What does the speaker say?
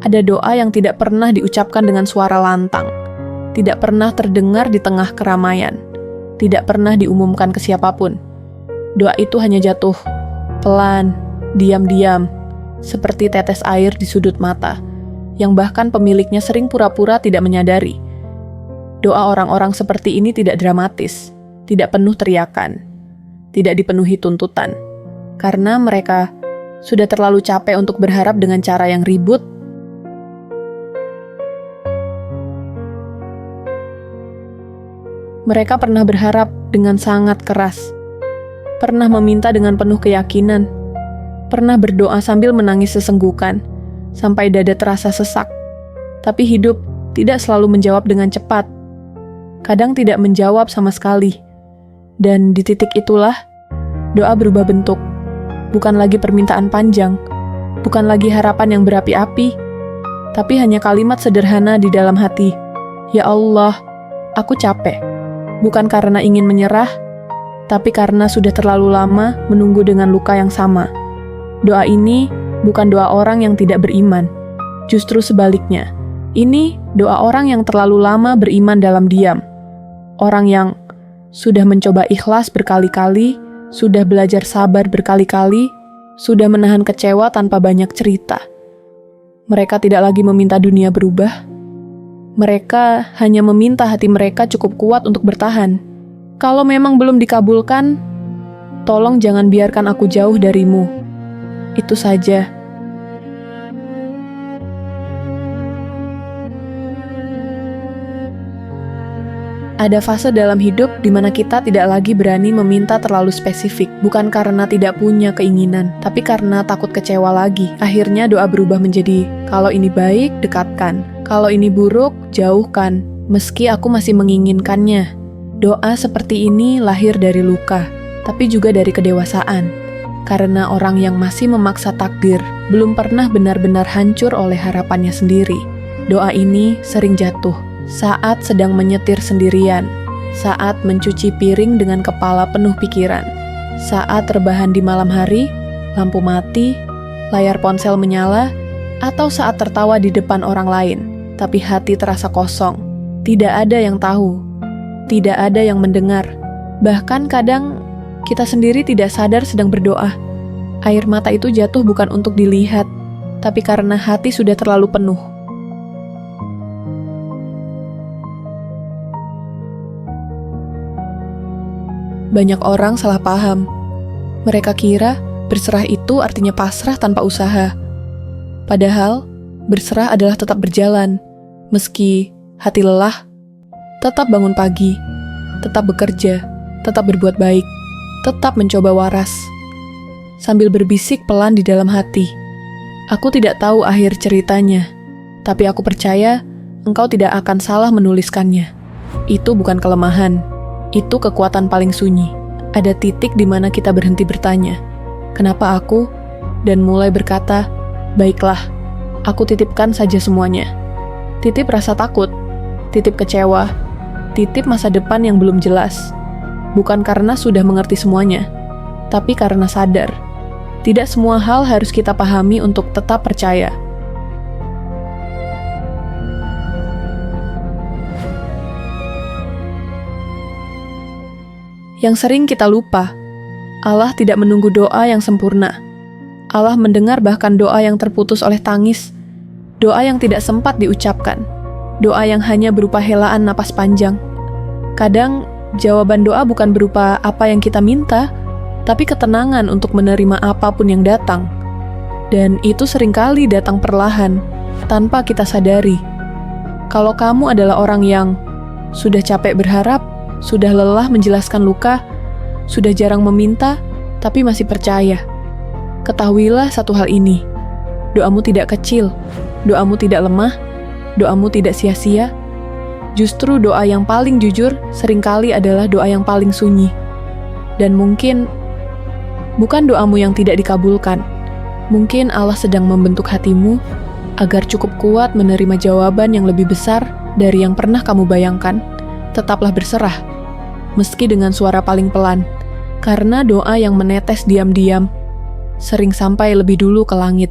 Ada doa yang tidak pernah diucapkan dengan suara lantang, tidak pernah terdengar di tengah keramaian, tidak pernah diumumkan ke siapapun. Doa itu hanya jatuh, pelan, diam-diam, seperti tetes air di sudut mata, yang bahkan pemiliknya sering pura-pura tidak menyadari. Doa orang-orang seperti ini tidak dramatis, tidak penuh teriakan, tidak dipenuhi tuntutan, karena mereka sudah terlalu capek untuk berharap dengan cara yang ribut. Mereka pernah berharap dengan sangat keras, pernah meminta dengan penuh keyakinan, pernah berdoa sambil menangis sesenggukan, sampai dada terasa sesak. Tapi hidup tidak selalu menjawab dengan cepat, kadang tidak menjawab sama sekali. Dan di titik itulah, doa berubah bentuk, bukan lagi permintaan panjang, bukan lagi harapan yang berapi-api, tapi hanya kalimat sederhana di dalam hati, "Ya Allah, aku capek." Bukan karena ingin menyerah, tapi karena sudah terlalu lama menunggu dengan luka yang sama. Doa ini bukan doa orang yang tidak beriman, justru sebaliknya. Ini doa orang yang terlalu lama beriman dalam diam. Orang yang sudah mencoba ikhlas berkali-kali, sudah belajar sabar berkali-kali, sudah menahan kecewa tanpa banyak cerita. Mereka tidak lagi meminta dunia berubah. Mereka hanya meminta hati mereka cukup kuat untuk bertahan. Kalau memang belum dikabulkan, tolong jangan biarkan aku jauh darimu. Itu saja. Ada fase dalam hidup di mana kita tidak lagi berani meminta terlalu spesifik, bukan karena tidak punya keinginan, tapi karena takut kecewa lagi. Akhirnya doa berubah menjadi, kalau ini baik, dekatkan. Kalau ini buruk, jauhkan. Meski aku masih menginginkannya. Doa seperti ini lahir dari luka, tapi juga dari kedewasaan. Karena orang yang masih memaksa takdir, belum pernah benar-benar hancur oleh harapannya sendiri. Doa ini sering jatuh saat sedang menyetir sendirian, saat mencuci piring dengan kepala penuh pikiran, saat rebahan di malam hari, lampu mati, layar ponsel menyala, atau saat tertawa di depan orang lain, tapi hati terasa kosong. Tidak ada yang tahu, tidak ada yang mendengar. Bahkan kadang kita sendiri tidak sadar sedang berdoa. Air mata itu jatuh bukan untuk dilihat, tapi karena hati sudah terlalu penuh. Banyak orang salah paham. Mereka kira berserah itu artinya pasrah tanpa usaha. Padahal, berserah adalah tetap berjalan. Meski hati lelah, tetap bangun pagi, tetap bekerja, tetap berbuat baik, tetap mencoba waras. Sambil berbisik pelan di dalam hati, aku tidak tahu akhir ceritanya, tapi aku percaya engkau tidak akan salah menuliskannya. Itu bukan kelemahan. Itu kekuatan paling sunyi. Ada titik di mana kita berhenti bertanya, kenapa aku? Dan mulai berkata, baiklah, aku titipkan saja semuanya. Titip rasa takut, titip kecewa, titip masa depan yang belum jelas. Bukan karena sudah mengerti semuanya, tapi karena sadar. Tidak semua hal harus kita pahami untuk tetap percaya. Yang sering kita lupa, Allah tidak menunggu doa yang sempurna. Allah mendengar bahkan doa yang terputus oleh tangis, doa yang tidak sempat diucapkan, doa yang hanya berupa helaan napas panjang. Kadang, jawaban doa bukan berupa apa yang kita minta, tapi ketenangan untuk menerima apapun yang datang. Dan itu seringkali datang perlahan, tanpa kita sadari. Kalau kamu adalah orang yang sudah capek berharap, sudah lelah menjelaskan luka, sudah jarang meminta, tapi masih percaya. Ketahuilah satu hal ini, doamu tidak kecil, doamu tidak lemah, doamu tidak sia-sia. Justru doa yang paling jujur seringkali adalah doa yang paling sunyi. Dan mungkin, bukan doamu yang tidak dikabulkan. Mungkin Allah sedang membentuk hatimu agar cukup kuat menerima jawaban yang lebih besar dari yang pernah kamu bayangkan. Tetaplah berserah, meski dengan suara paling pelan, karena doa yang menetes diam-diam sering sampai lebih dulu ke langit.